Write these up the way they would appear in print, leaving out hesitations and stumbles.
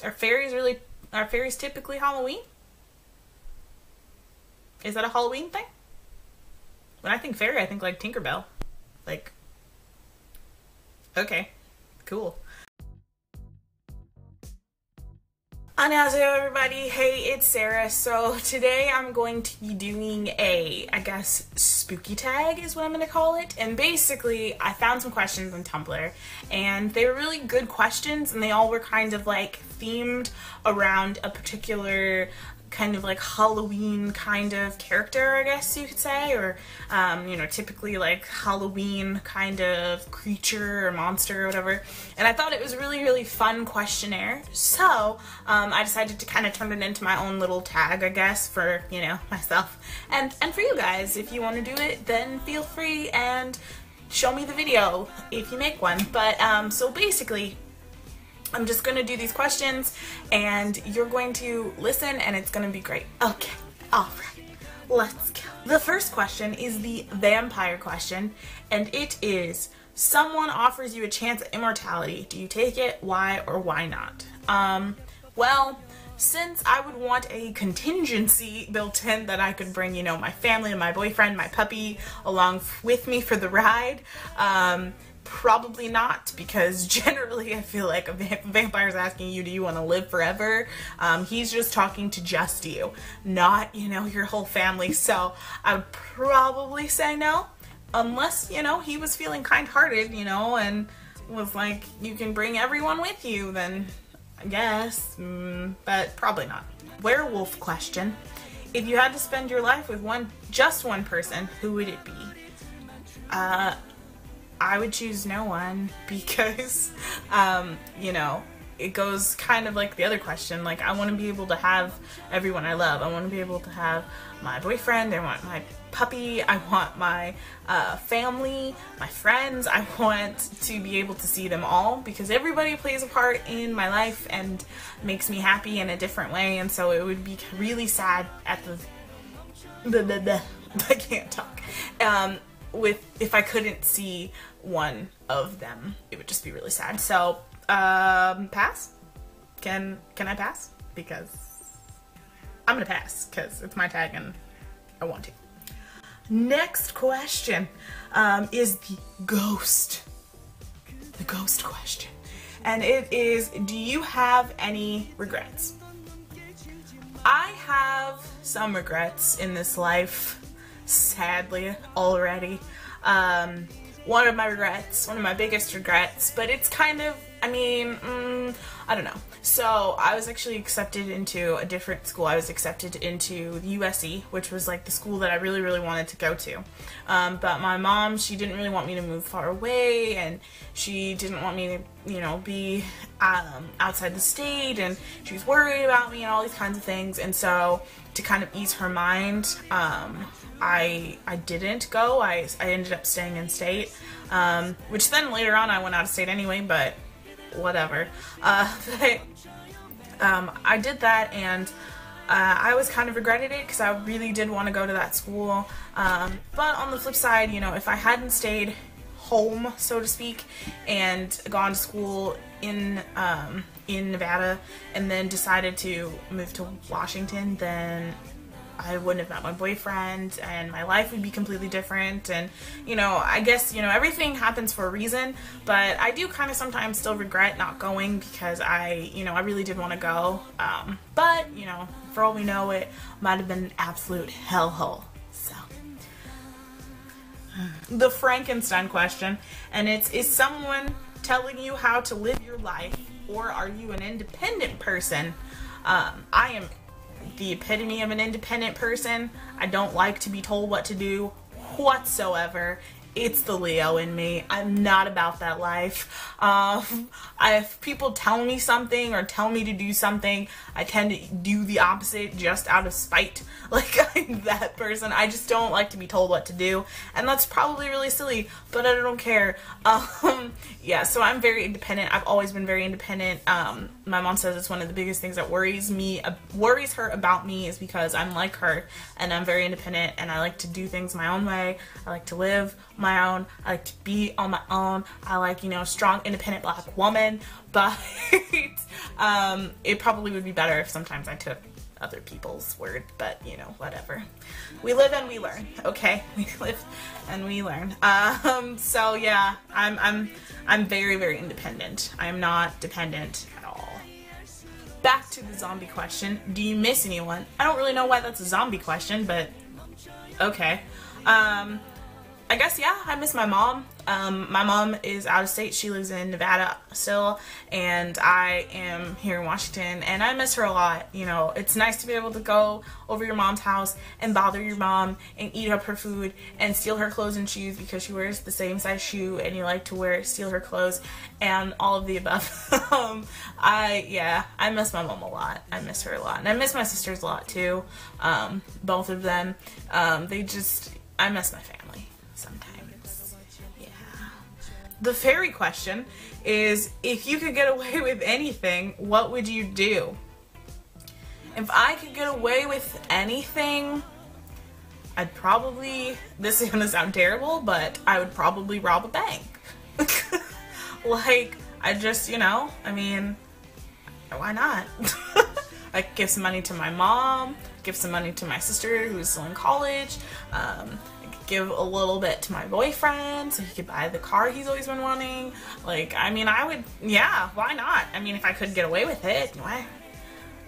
Are fairies typically Halloween? Is that a Halloween thing? When I think fairy, I think like Tinkerbell. Like, okay, cool. Annyeonghaseyo everybody, hey, it's Sarah. So today I'm going to be doing a, I guess, spooky tag is what I'm going to call it. And basically, I found some questions on Tumblr, and they were really good questions, and they all were kind of like themed around a particular kind of like Halloween kind of character, I guess you could say, or you know, typically like Halloween kind of creature or monster or whatever. And I thought it was a really fun questionnaire, so I decided to kind of turn it into my own little tag, I guess, for, you know, myself and for you guys. If you want to do it, then feel free and show me the video if you make one. But so basically, I'm just going to do these questions, and you're going to listen, and it's going to be great. Okay, alright, let's go. The first question is the vampire question, and it is, someone offers you a chance at immortality. Do you take it? Why or why not? Well, since I would want a contingency built in that I could bring, you know, my family and my boyfriend, my puppy, along with me for the ride, probably not, because generally I feel like a vampire's asking you, do you want to live forever? He's just talking to just you, not, you know, your whole family. So I would probably say no, unless, you know, he was feeling kind-hearted, you know, and was like, you can bring everyone with you, then I guess, but probably not. Werewolf question. If you had to spend your life with just one person, who would it be? I would choose no one, because, you know, it goes kind of like the other question. Like, I want to be able to have everyone I love. I want to be able to have my boyfriend, I want my puppy, I want my family, my friends. I want to be able to see them all, because everybody plays a part in my life and makes me happy in a different way. And so it would be really sad at I can't talk. If I couldn't see one of them, it would just be really sad. So, pass? Can I pass? Because I'm gonna pass, because it's my tag and I want to. Next question is the ghost question. And it is, do you have any regrets? I have some regrets in this life, sadly, already. One of my biggest regrets, but it's kind of, I mean, I don't know. So I was actually accepted into a different school. I was accepted into the USC, which was like the school that I really wanted to go to. But my mom, she didn't really want me to move far away, and she didn't want me to, you know, be outside the state, and she was worried about me and all these kinds of things. And so to kind of ease her mind, I didn't go. I ended up staying in state, which then later on I went out of state anyway, but whatever. I did that, and I always kind of regretted it, because I really did want to go to that school. But on the flip side, you know, if I hadn't stayed home, so to speak, and gone to school in Nevada, and then decided to move to Washington, then I wouldn't have met my boyfriend, and my life would be completely different. And, you know, I guess, you know, everything happens for a reason, but I do kind of sometimes still regret not going, because I really did want to go. But, you know, for all we know, it might have been an absolute hellhole. So, the Frankenstein question, and it's, is someone telling you how to live your life, or are you an independent person? I am the epitome of an independent person. I don't like to be told what to do whatsoever. It's the Leo in me. I'm not about that life. If people tell me something or tell me to do something, I tend to do the opposite just out of spite. Like, I'm that person. I just don't like to be told what to do, and that's probably really silly, but I don't care. Yeah, so I'm very independent. I've always been very independent. My mom says it's one of the biggest things that worries her about me, is because I'm like her, and I'm very independent, and I like to do things my own way. I like to live my own. I like to be on my own. I like, you know, strong, independent black woman. But it probably would be better if sometimes I took other people's word, but you know, whatever. We live and we learn, okay? We live and we learn. So yeah, I'm very, very independent. I am not dependent at all. Back to the zombie question. Do you miss anyone? I don't really know why that's a zombie question, but okay. I guess, yeah, I miss my mom. My mom is out of state. She lives in Nevada still, and I am here in Washington, and I miss her a lot. You know, it's nice to be able to go over your mom's house and bother your mom and eat up her food and steal her clothes and shoes because she wears the same size shoe and you like to steal her clothes and all of the above. I miss my mom a lot. I miss her a lot. And I miss my sisters a lot too. Both of them. I miss my family sometimes. Yeah. The Ferry question is, if you could get away with anything, what would you do? If I could get away with anything, I'd probably, this is gonna sound terrible, but I would probably rob a bank. Like, I just, you know, I mean, why not? I could give some money to my mom, give some money to my sister who's still in college, I could give a little bit to my boyfriend so he could buy the car he's always been wanting. Like, I mean, I would, yeah, why not? I mean, if I could get away with it, why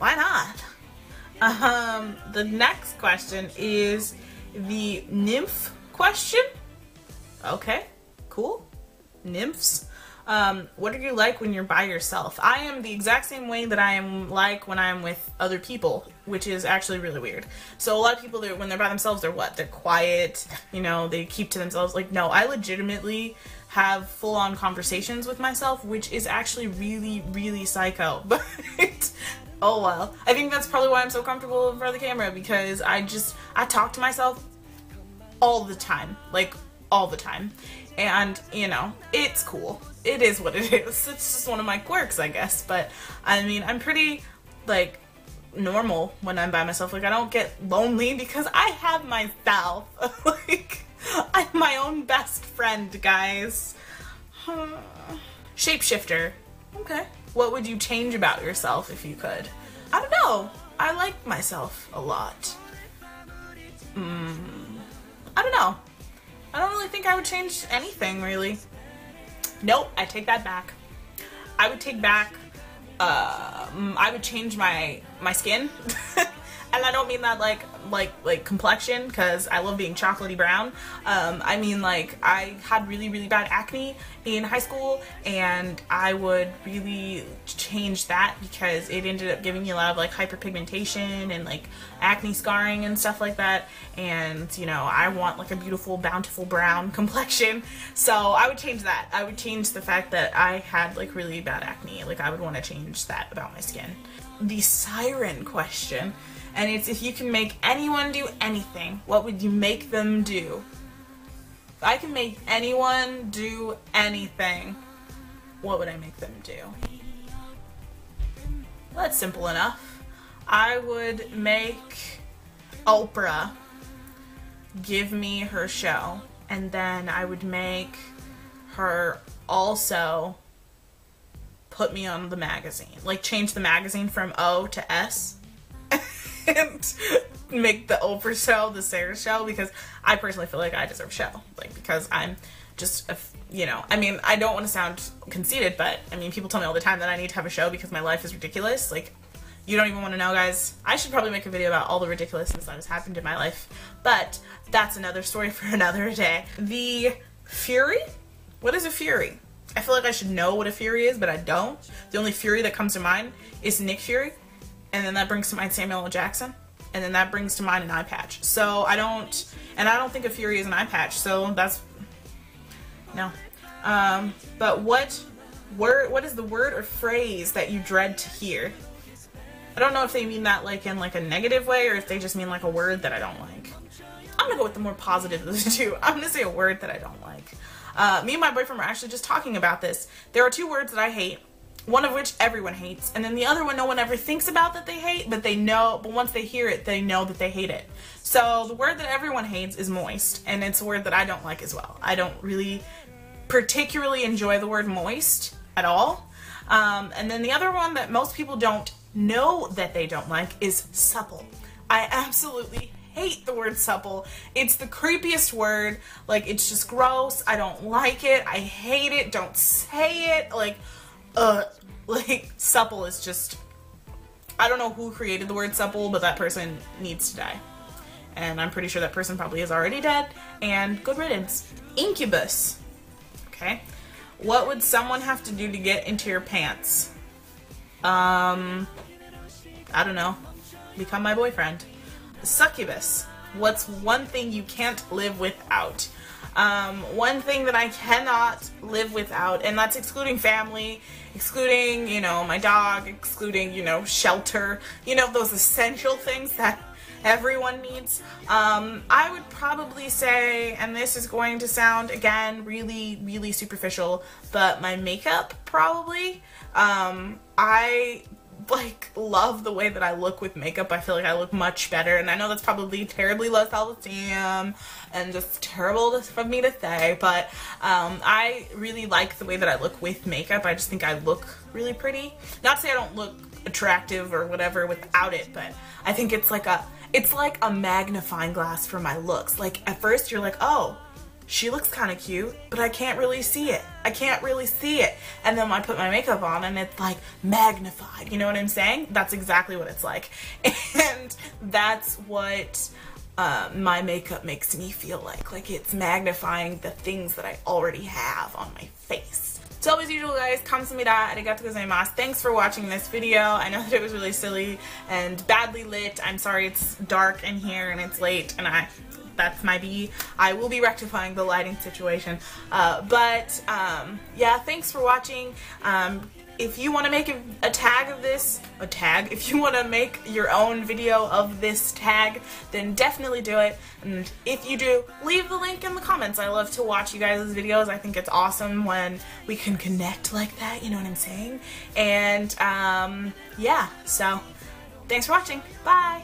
not? The next question is the nymph question. Okay, cool. Nymphs. What are you like when you're by yourself? I am the exact same way that I am like when I'm with other people, which is actually really weird. So a lot of people, when they're by themselves, they're what? They're quiet, you know, they keep to themselves. Like, no, I legitimately have full-on conversations with myself, which is actually really, really psycho. But oh well. I think that's probably why I'm so comfortable in front of the camera, because I talk to myself all the time. Like, all the time. And, you know, it's cool. It is what it is. It's just one of my quirks, I guess. But, I mean, I'm pretty, like, normal when I'm by myself. Like, I don't get lonely because I have myself. Like, I'm my own best friend, guys. Shapeshifter. Okay. What would you change about yourself if you could? I don't know. I like myself a lot. I don't know. I don't really think I would change anything, really. Nope, I take that back. I would take back, I would change my skin. And I don't mean that like complexion, because I love being chocolatey brown. I mean, like, I had really, really bad acne in high school, and I would really change that because it ended up giving me a lot of, like, hyperpigmentation and, like, acne scarring and stuff like that. And, you know, I want, like, a beautiful, bountiful brown complexion. So I would change that. I would change the fact that I had, like, really bad acne. Like, I would want to change that about my skin. The Siren question. And it's, if you can make anyone do anything, what would you make them do? If I can make anyone do anything, what would I make them do? Well, that's simple enough. I would make Oprah give me her show, and then I would make her also put me on the magazine. Like, change the magazine from O to S. And make the Oprah show the Sarah show, because I personally feel like I deserve a show. Like, because I'm just, you know, I mean, I don't want to sound conceited, but, I mean, people tell me all the time that I need to have a show because my life is ridiculous. Like, you don't even want to know, guys. I should probably make a video about all the ridiculousness that has happened in my life, but that's another story for another day. The Fury? What is a Fury? I feel like I should know what a Fury is, but I don't. The only Fury that comes to mind is Nick Fury. And then that brings to mind Samuel L. Jackson. And then that brings to mind an eye patch. So I don't think a Fury is an eye patch. So that's, no. But what is the word or phrase that you dread to hear? I don't know if they mean that like in like a negative way, or if they just mean like a word that I don't like. I'm gonna go with the more positive of the two. I'm gonna say a word that I don't like. Me and my boyfriend were actually just talking about this. There are two words that I hate. one of which everyone hates, and then the other one no one ever thinks about that they hate, but once they hear it, they know that they hate it. So the word that everyone hates is moist, and it's a word that I don't like as well. I don't really particularly enjoy the word moist at all. And then the other one that most people don't know that they don't like is supple. I absolutely hate the word supple. It's the creepiest word. Like, it's just gross. I don't like it. I hate it. Don't say it. Like, supple is just, I don't know who created the word supple, but that person needs to die. And I'm pretty sure that person probably is already dead, and good riddance. Incubus. Okay. What would someone have to do to get into your pants? I don't know. Become my boyfriend. Succubus. What's one thing you can't live without? One thing that I cannot live without, and that's excluding family, excluding, you know, my dog, excluding, you know, shelter, you know, those essential things that everyone needs. I would probably say, and this is going to sound, again, really, really superficial, but my makeup, probably. I love the way that I look with makeup. I feel like I look much better, and I know that's probably terribly low self-esteem and just terrible for me to say, but I really like the way that I look with makeup. I just think I look really pretty. Not to say I don't look attractive or whatever without it, but I think it's like a magnifying glass for my looks. Like, at first you're like, oh, she looks kind of cute, but I can't really see it. I can't really see it. And then I put my makeup on and it's like magnified. You know what I'm saying? That's exactly what it's like. And that's what my makeup makes me feel like. Like, it's magnifying the things that I already have on my face. So as usual, guys, kamsahamnida, arigatou gozaimasu. Thanks for watching this video. I know that it was really silly and badly lit. I'm sorry it's dark in here and it's late, and that's my B. I will be rectifying the lighting situation. Yeah, thanks for watching. If you want to make a tag of this, if you want to make your own video of this tag, then definitely do it. And if you do, leave the link in the comments. I love to watch you guys' videos. I think it's awesome when we can connect like that, you know what I'm saying? And yeah, so thanks for watching. Bye!